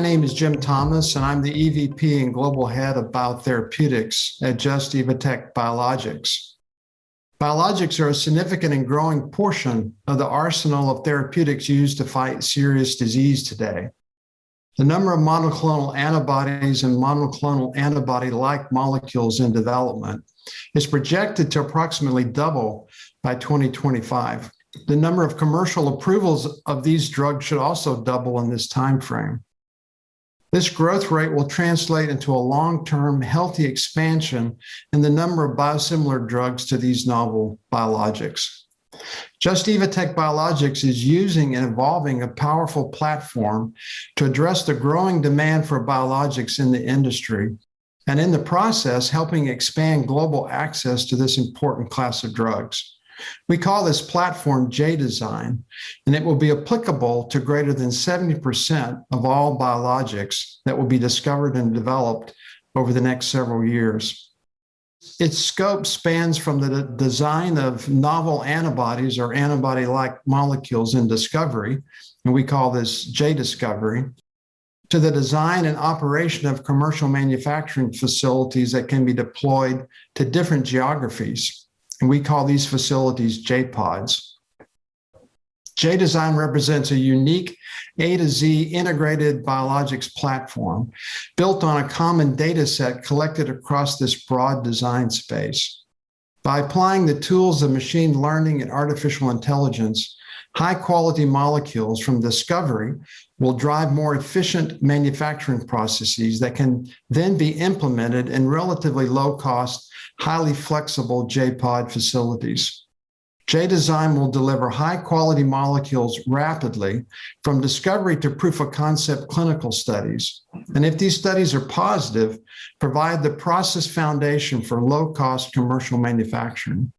my name is Jim Thomas, and I'm the EVP and Global Head of Biotherapeutics at Just Evotec Biologics. Biologics are a significant and growing portion of the arsenal of therapeutics used to fight serious disease today. The number of monoclonal antibodies and monoclonal antibody-like molecules in development is projected to approximately double by 2025. The number of commercial approvals of these drugs should also double in this time frame. This growth rate will translate into a long-term healthy expansion in the number of biosimilar drugs to these novel biologics. Just Evotec Biologics is using and evolving a powerful platform to address the growing demand for biologics in the industry, and in the process, helping expand global access to this important class of drugs. We call this platform JDesign, and it will be applicable to greater than 70% of all biologics that will be discovered and developed over the next several years. Its scope spans from the design of novel antibodies or antibody-like molecules in discovery, and we call this JDiscovery, to the design and operation of commercial manufacturing facilities that can be deployed to different geographies. And we call these facilities Jpods. JDesign represents a unique A to Z integrated biologics platform built on a common data set collected across this broad design space. By applying the tools of machine learning and artificial intelligence, high-quality molecules from discovery will drive more efficient manufacturing processes that can then be implemented in relatively low-cost, highly flexible Jpod facilities. JDesign will deliver high-quality molecules rapidly from discovery to proof-of-concept clinical studies. And if these studies are positive, provide the process foundation for low-cost commercial manufacturing.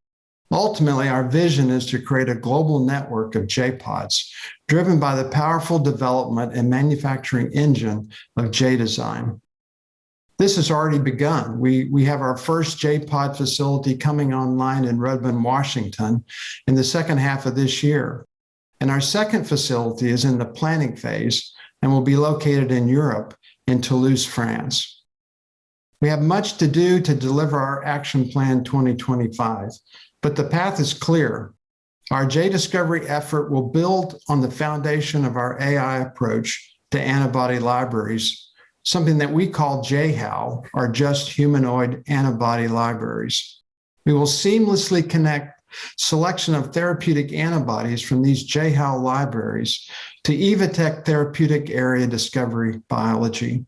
Ultimately, our vision is to create a global network of Jpods driven by the powerful development and manufacturing engine of JDesign. This has already begun. We have our first Jpod facility coming online in Redmond, Washington in the second half of this year. And our second facility is in the planning phase and will be located in Europe in Toulouse, France. We have much to do to deliver our Action Plan 2025, but the path is clear. Our JDiscovery effort will build on the foundation of our AI approach to antibody libraries, something that we call JHAL, or Just Humanoid Antibody Libraries. We will seamlessly connect selection of therapeutic antibodies from these JHAL libraries to Evotec therapeutic area discovery biology.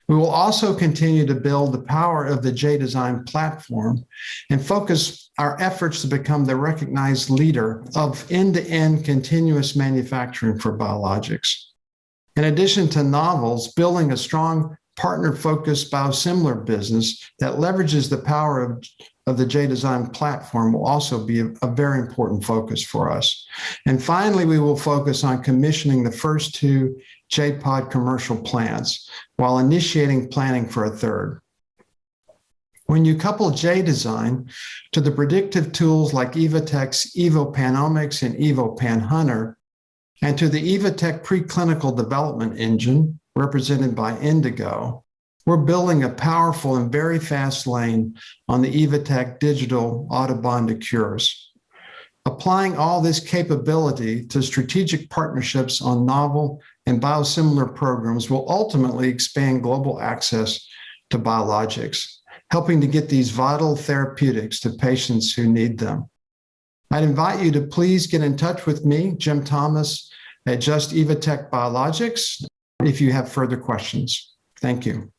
We will also continue to build the power of the JDesign platform and focus our efforts to become the recognized leader of end-to-end continuous manufacturing for biologics. In addition to novels, building a strong partner-focused biosimilar business that leverages the power of the JDesign platform will also be a very important focus for us. And finally, we will focus on commissioning the first two Jpod commercial plants while initiating planning for a third. When you couple JDesign to the predictive tools like Evotec's EVOpanOmics and EVOpanHunter, and to the Evotec preclinical development engine, represented by Indigo, we're building a powerful and very fast lane on the Evotec digital Autobahn to cures. Applying all this capability to strategic partnerships on novel and biosimilar programs will ultimately expand global access to biologics, helping to get these vital therapeutics to patients who need them. I'd invite you to please get in touch with me, Jim Thomas, at Just Evotec Biologics, if you have further questions. Thank you.